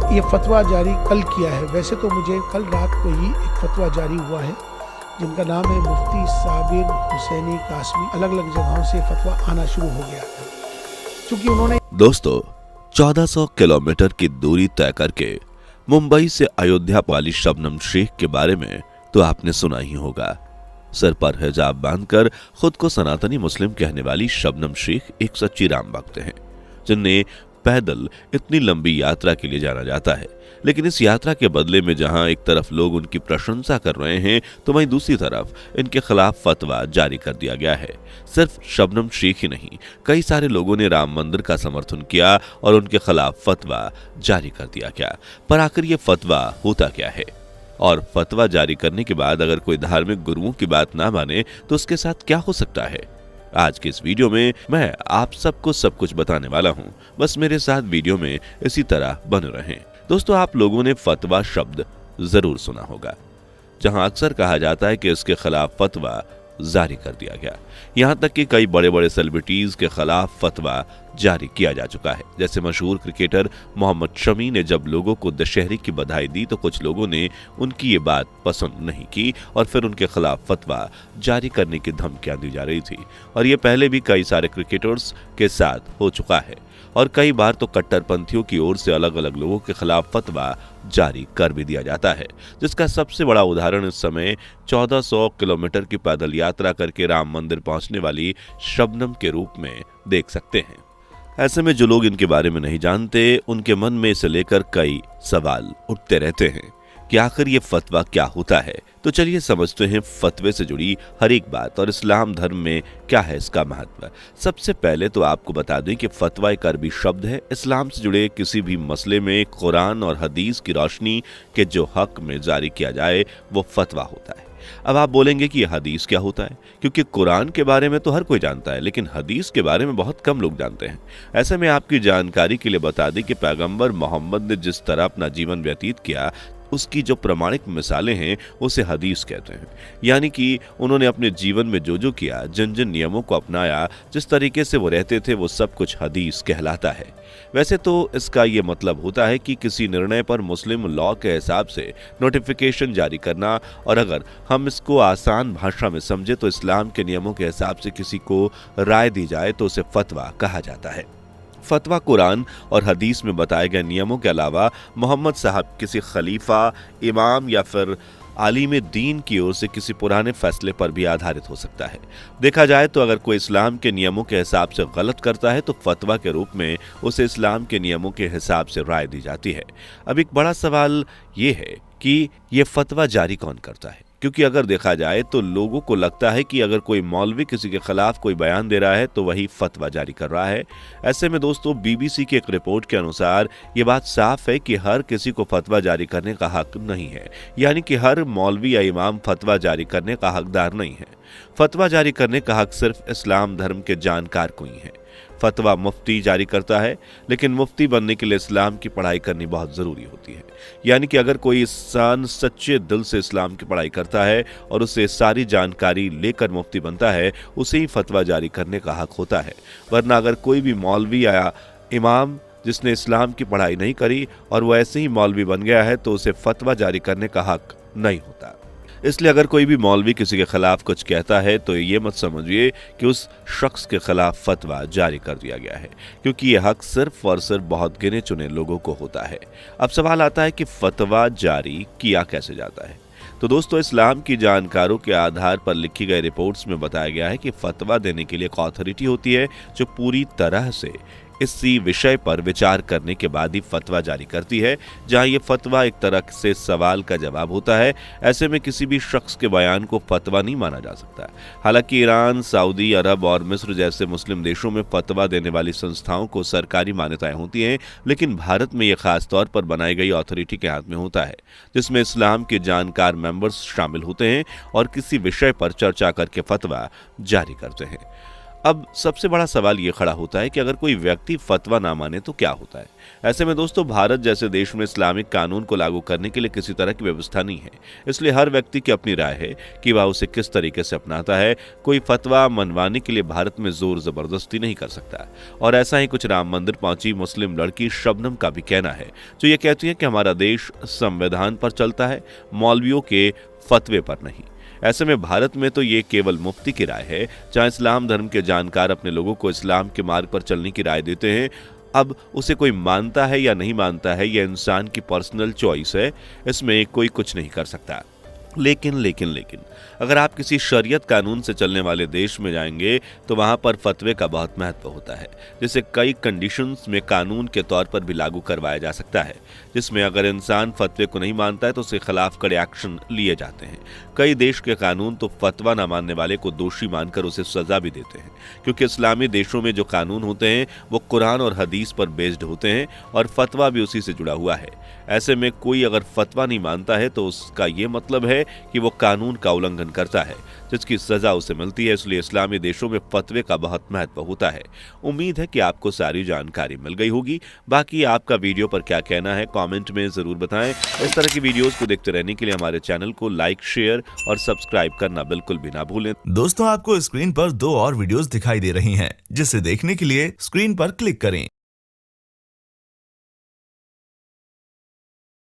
ये फतवा जारी कल किया है। वैसे तो मुझे कल रात को ही एक फतवा जारी हुआ है जिनका नाम है मुफ्ती साबिर हुसैनी कासमी। अलग अलग जगहों से फतवा आना शुरू हो गया है क्योंकि उन्होंने दोस्तों 1400 किलोमीटर की दूरी तय करके मुंबई से अयोध्या वाली शबनम शेख के बारे में तो आपने सुना ही होगा। सर पर हिजाब बांधकर खुद को सनातनी मुस्लिम कहने वाली शबनम शेख एक सच्ची राम भक्त हैं, जिन्हें पैदल इतनी लंबी यात्रा के लिए जाना जाता है। लेकिन इस यात्रा के बदले में जहां एक तरफ लोग उनकी प्रशंसा कर रहे हैं तो वहीं दूसरी तरफ इनके खिलाफ फतवा जारी कर दिया गया है। सिर्फ शबनम शेख ही नहीं, कई सारे लोगों ने राम मंदिर का समर्थन किया और उनके खिलाफ फतवा जारी कर दिया गया। पर आखिर ये फतवा होता क्या है, और फतवा जारी करने के बाद अगर कोई धार्मिक गुरुओं की बात ना माने तो उसके साथ क्या हो सकता है? आज के इस वीडियो में मैं आप सबको सब कुछ बताने वाला हूं। बस मेरे साथ वीडियो में इसी तरह बने रहें। दोस्तों, आप लोगों ने फतवा शब्द जरूर सुना होगा, जहां अक्सर कहा जाता है कि इसके खिलाफ फतवा जारी कर दिया गया। यहां तक कि कई बड़े बड़े सेलिब्रिटीज के खिलाफ फतवा जारी किया जा चुका है। जैसे मशहूर क्रिकेटर मोहम्मद शमी ने जब लोगों को दशहरे की बधाई दी तो कुछ लोगों ने उनकी ये बात पसंद नहीं की और फिर उनके खिलाफ फतवा जारी करने की धमकियां दी जा रही थी। और ये पहले भी कई सारे क्रिकेटर्स के साथ हो चुका है और कई बार तो कट्टरपंथियों की ओर से अलग अलग लोगों के खिलाफ फतवा जारी कर भी दिया जाता है, जिसका सबसे बड़ा उदाहरण इस समय 1400 किलोमीटर की पैदल यात्रा करके राम मंदिर पहुंचने वाली शबनम के रूप में देख सकते हैं। ऐसे में जो लोग इनके बारे में नहीं जानते, उनके मन में इसे लेकर कई सवाल उठते रहते हैं कि आखिर ये फतवा क्या होता है। तो चलिए समझते हैं फतवे से जुड़ी हर एक बात और इस्लाम धर्म में क्या है इसका महत्व। सबसे पहले तो आपको बता दें कि फतवा एक अरबी शब्द है। इस्लाम से जुड़े किसी भी मसले में कुरान और हदीस की रोशनी के जो हक में जारी किया जाए वो फतवा होता है। अब आप बोलेंगे कि यह हदीस क्या होता है, क्योंकि कुरान के बारे में तो हर कोई जानता है लेकिन हदीस के बारे में बहुत कम लोग जानते हैं। ऐसे में आपकी जानकारी के लिए बता दें कि पैगंबर मोहम्मद ने जिस तरह अपना जीवन व्यतीत किया उसकी जो प्रमाणिक मिसालें हैं उसे हदीस कहते हैं। यानी कि उन्होंने अपने जीवन में जो जो किया, जिन जिन नियमों को अपनाया, जिस तरीके से वो रहते थे, वो सब कुछ हदीस कहलाता है। वैसे तो इसका ये मतलब होता है कि किसी निर्णय पर मुस्लिम लॉ के हिसाब से नोटिफिकेशन जारी करना, और अगर हम इसको आसान भाषा में समझे तो इस्लाम के नियमों के हिसाब से किसी को राय दी जाए तो उसे फतवा कहा जाता है। फतवा कुरान और हदीस में बताए गए नियमों के अलावा मोहम्मद साहब किसी खलीफा, इमाम या फिर आलिम दीन की ओर से किसी पुराने फैसले पर भी आधारित हो सकता है। देखा जाए तो अगर कोई इस्लाम के नियमों के हिसाब से गलत करता है तो फतवा के रूप में उसे इस्लाम के नियमों के हिसाब से राय दी जाती है। अब एक बड़ा सवाल ये है कि ये फतवा जारी कौन करता है, क्योंकि अगर देखा जाए तो लोगों को लगता है कि अगर कोई मौलवी किसी के खिलाफ कोई बयान दे रहा है तो वही फतवा जारी कर रहा है। ऐसे में दोस्तों बीबीसी की एक रिपोर्ट के अनुसार ये बात साफ है कि हर किसी को फतवा जारी करने का हक नहीं है, यानी कि हर मौलवी या इमाम फतवा जारी करने का हकदार नहीं है। फतवा जारी करने का हक सिर्फ इस्लाम धर्म के जानकार को ही है। फतवा मुफ्ती जारी करता है, लेकिन मुफ्ती बनने के लिए इस्लाम की पढ़ाई करनी बहुत ज़रूरी होती है। यानी कि अगर कोई इंसान सच्चे दिल से इस्लाम की पढ़ाई करता है और उसे सारी जानकारी लेकर मुफ्ती बनता है, उसे ही फतवा जारी करने का हक होता है। वरना अगर कोई भी मौलवी या इमाम जिसने इस्लाम की पढ़ाई नहीं करी और वो ऐसे ही मौलवी बन गया है तो उसे फतवा जारी करने का हक नहीं होता। इसलिए अगर कोई भी मौलवी किसी के खिलाफ कुछ कहता है तो ये मत समझिए कि उस शख्स के खिलाफ फतवा जारी कर दिया गया है, क्योंकि ये हक सिर्फ और सिर्फ बहुत गिने चुने लोगों को होता है। अब सवाल आता है कि फतवा जारी किया कैसे जाता है। तो दोस्तों, इस्लाम की जानकारों के आधार पर लिखी गई रिपोर्ट्स में बताया गया है कि फतवा देने के लिए एक अथॉरिटी होती है जो पूरी तरह से इसी विषय पर विचार करने के बाद ही फतवा जारी करती है, जहां ये फतवा एक तरह से सवाल का जवाब होता है। ऐसे में किसी भी शख्स के बयान को फतवा नहीं माना जा सकता। हालांकि ईरान, सऊदी अरब और मिस्र जैसे मुस्लिम देशों में फतवा देने वाली संस्थाओं को सरकारी मान्यताएं होती हैं, लेकिन भारत में यह खास तौर पर बनाई गई अथॉरिटी के हाथ में होता है, जिसमें इस्लाम के जानकार मेंबर्स शामिल होते हैं और किसी विषय पर चर्चा करके फतवा जारी करते हैं। अब सबसे बड़ा सवाल ये खड़ा होता है कि अगर कोई व्यक्ति फतवा ना माने तो क्या होता है। ऐसे में दोस्तों भारत जैसे देश में इस्लामिक कानून को लागू करने के लिए किसी तरह की व्यवस्था नहीं है, इसलिए हर व्यक्ति की अपनी राय है कि वह उसे किस तरीके से अपनाता है। कोई फतवा मनवाने के लिए भारत में जोर जबरदस्ती नहीं कर सकता। और ऐसा ही कुछ राम मंदिर पहुंची मुस्लिम लड़की शबनम का भी कहना है, जो ये कहती है कि हमारा देश संविधान पर चलता है, मौलवियों के फतवे पर नहीं। ऐसे में भारत में तो ये केवल मुफ्ती की राय है, जहां इस्लाम धर्म के जानकार अपने लोगों को इस्लाम के मार्ग पर चलने की राय देते हैं। अब उसे कोई मानता है या नहीं मानता है, यह इंसान की पर्सनल चॉइस है, इसमें कोई कुछ नहीं कर सकता। लेकिन अगर आप किसी शरीयत कानून से चलने वाले देश में जाएंगे तो वहां पर फतवे का बहुत महत्व होता है, जिसे कई कंडीशंस में कानून के तौर पर भी लागू करवाया जा सकता है, जिसमें अगर इंसान फतवे को नहीं मानता है तो उसके खिलाफ कड़े एक्शन लिए जाते हैं। कई देश के कानून तो फतवा न मानने वाले को दोषी मानकर उसे सजा भी देते हैं, क्योंकि इस्लामी देशों में जो कानून होते हैं वो कुरान और हदीस पर बेस्ड होते हैं और फतवा भी उसी से जुड़ा हुआ है। ऐसे में कोई अगर फतवा नहीं मानता है तो उसका ये मतलब है कि वो कानून का उल्लंघन करता है, जिसकी सजा उसे मिलती है। इसलिए इस्लामी देशों में फतवे का बहुत महत्व होता है। उम्मीद है कि आपको सारी जानकारी मिल गई होगी। बाकी आपका वीडियो पर क्या कहना है कमेंट में जरूर बताएं। इस तरह की वीडियोस को देखते रहने के लिए हमारे चैनल को लाइक, शेयर और सब्सक्राइब करना बिल्कुल भी ना भूलें। दोस्तों आपको स्क्रीन पर 2 और वीडियोस दिखाई दे रही हैं, जिसे देखने के लिए स्क्रीन पर क्लिक करें।